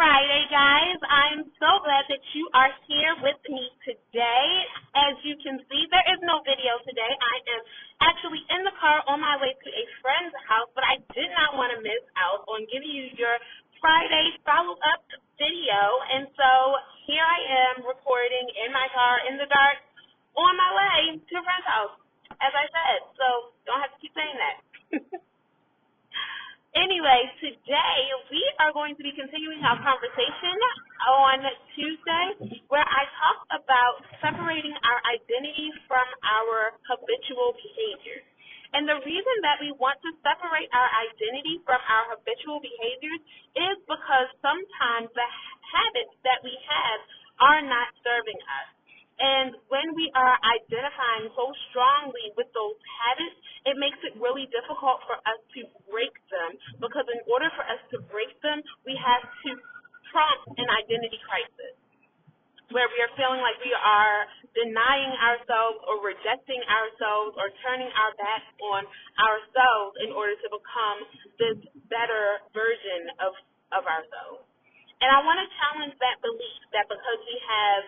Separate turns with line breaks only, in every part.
Friday, guys. I'm so glad that you are here with me today. As you can see, there is no video today. I am actually in the car on my way to a friend's house, but I did not want to miss out on giving you your Friday follow-up video. And so here I am recording in my car in the dark on my way to a friend's house, as I said. So don't have to keep saying that. Anyway, today we are going to be continuing our conversation on Tuesday where I talked about separating our identity from our habitual behaviors. And the reason that we want to separate our identity from our habitual behaviors is because sometimes the habits that we have are not serving us. And when we are identifying so strongly with those habits, it makes it really difficult for us to break them, because in order for us to break them, we have to prompt an identity crisis where we are feeling like we are denying ourselves or rejecting ourselves or turning our back on ourselves in order to become this better version of ourselves. And I want to challenge that belief that because we have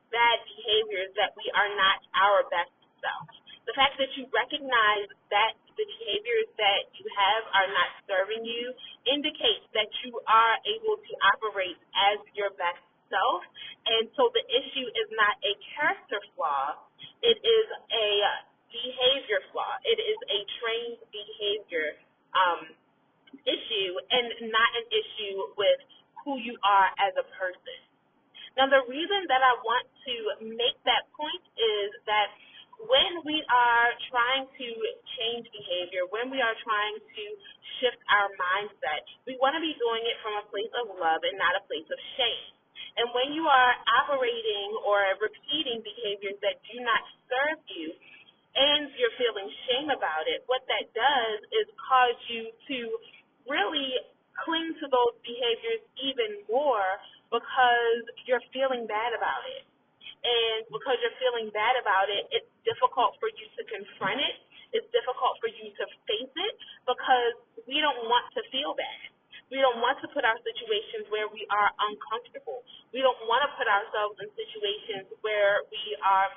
bad behaviors that we are not our best self. The fact that you recognize that the behaviors that you have are not serving you indicates that you are able to operate as your best self. And so the issue is not a character flaw, it is a behavior flaw. It is a trained behavior issue and not an issue with who you are as a person. Now, the reason that I want to make that point is that when we are trying to change behavior, when we are trying to shift our mindset, we want to be doing it from a place of love and not a place of shame. And when you are operating or repeating behaviors that do not serve you and you're feeling shame about it, what that does is cause you to really cling to those behaviors even more because you're feeling bad about it. And because you're feeling bad about it, it's difficult for you to confront it. It's difficult for you to face it because we don't want to feel bad. We don't want to put our situations where we are uncomfortable. We don't want to put ourselves in situations where we are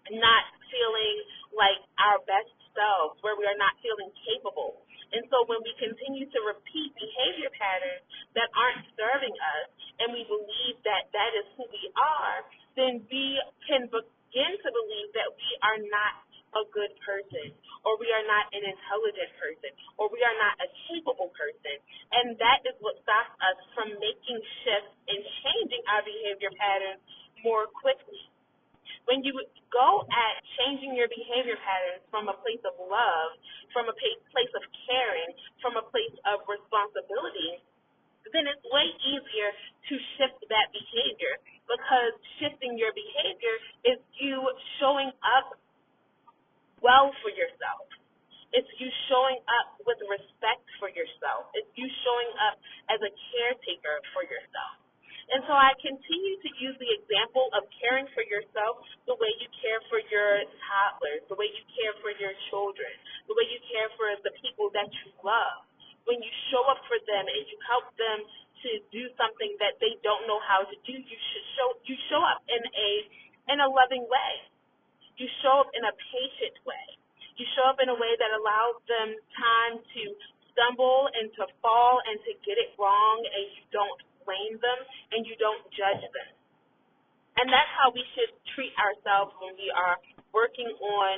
not feeling like our best selves, where we are not feeling capable. And so when we continue to repeat behavior patterns that aren't serving us and we believe that that is who we are, then we can begin to believe that we are not a good person, or we are not an intelligent person, or we are not a capable person. And that is what stops us from making shifts and changing our behavior patterns more quickly. When you go at changing your behavior patterns from a place of love, from a place of caring, from a place of responsibility, then it's way easier to shift that behavior, because shifting your behavior is you showing up well for yourself. It's you showing up with respect for yourself. It's you showing up as a caretaker for yourself. And so I continue to use the example of caring for yourself the way you care for your toddlers, the way you care for your children, the way you care for the people that you love. When you show up for them and you help them to do something that they don't know how to do, you show up in a loving way. You show up in a patient way. You show up in a way that allows them time to stumble and to fall and to get it wrong, and you don't blame them and you don't judge them. And that's how we should treat ourselves when we are working on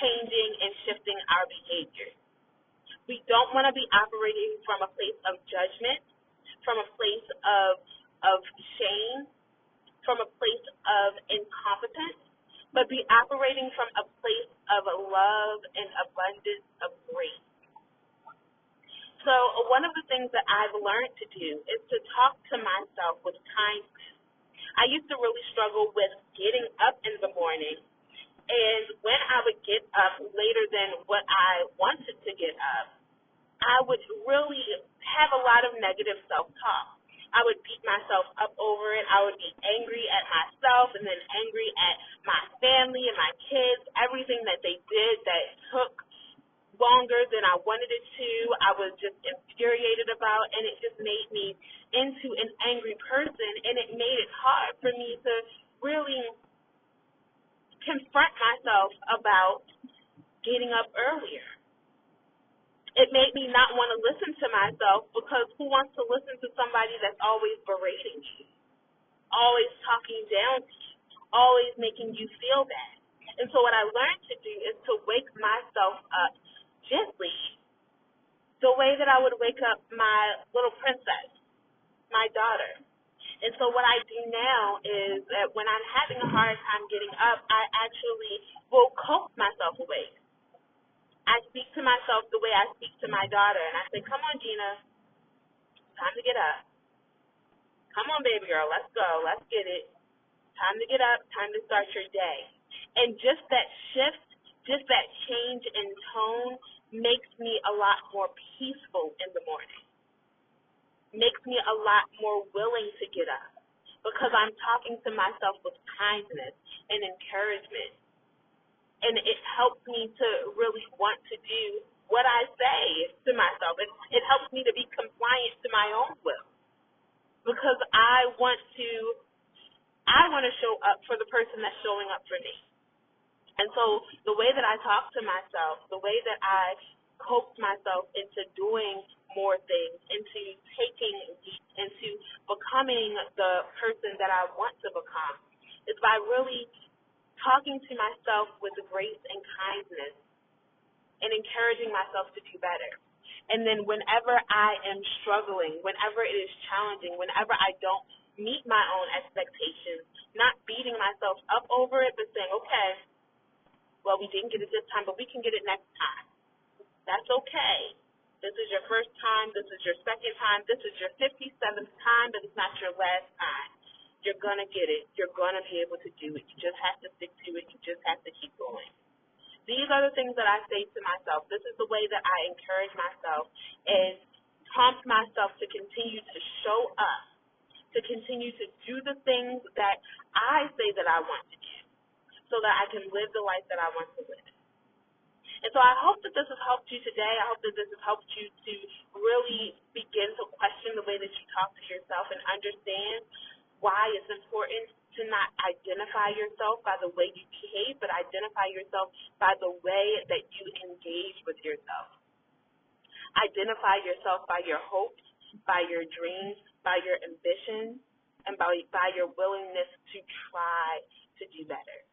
changing and shifting our behavior. We don't want to be operating from a place of judgment, from a place of shame, from a place of incompetence, but be operating from a place of love and abundance of grace. So one of the things that I've learned to do is to talk to myself with kindness. I used to really struggle with getting up in the morning, and when I would get up later than what I wanted to get up, I would really have a lot of negative self-talk. I would beat myself up over it. I would be angry at myself and then angry at my family and my kids, everything that they did that took longer than I wanted it to. I was just infuriated about, and it just made me into an angry person, and it made it hard for me to really confront myself about getting up earlier. It made me not want to listen to myself, because who wants to listen to somebody that's always berating you, always talking down to you, always making you feel bad? And so what I learned to do is to wake myself up gently, the way that I would wake up my little princess, my daughter. And so what I do now is that when I'm having a hard time getting up, I actually will coax myself awake. I speak to myself the way I speak to my daughter, and I say, come on, Gina, time to get up. Come on, baby girl, let's go. Let's get it. Time to get up, time to start your day. And just that shift, just that change in tone makes me a lot more peaceful in the morning, makes me a lot more willing to get up, because I'm talking to myself with kindness and encouragement. And it helps me to really want to do what I say to myself. It helps me to be compliant to my own will, because I want to show up for the person that's showing up for me. And so the way that I talk to myself, the way that I coax myself into doing more things, into taking leaps, into becoming the person that I want to become, is by really talking to myself with grace and kindness and encouraging myself to do better. And then whenever I am struggling, whenever it is challenging, whenever I don't meet my own expectations, not beating myself up over it, but saying, okay, well, we didn't get it this time, but we can get it next time. That's okay. This is your first time. This is your second time. This is your 57th time, but it's not your last time. You're going to get it. You're going to be able to do it. You just have to stick to it. You just have to keep going. These are the things that I say to myself. This is the way that I encourage myself, is prompt myself to continue to show up, to continue to do the things that I say that I want to do, so that I can live the life that I want to live. And so I hope that this has helped you today. I hope that this has helped you to really begin to question the way that you talk to yourself and understand why it's important to not identify yourself by the way you behave, but identify yourself by the way that you engage with yourself. Identify yourself by your hopes, by your dreams, by your ambition, and by your willingness to try to do better.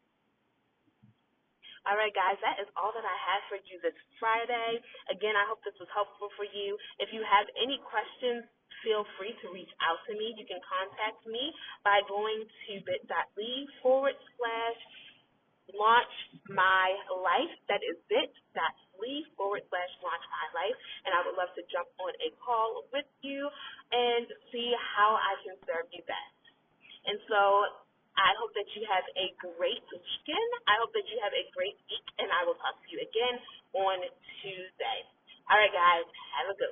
All right, guys, that is all that I have for you this Friday. Again, I hope this was helpful for you. If you have any questions, feel free to reach out to me. You can contact me by going to bit.ly/launchmylife. That is bit.ly/launchmylife. And I would love to jump on a call with you and see how I can serve you best. And so I hope that you have a great weekend. I hope that you have a great week, and I will talk to you again on Tuesday. All right, guys, have a good one.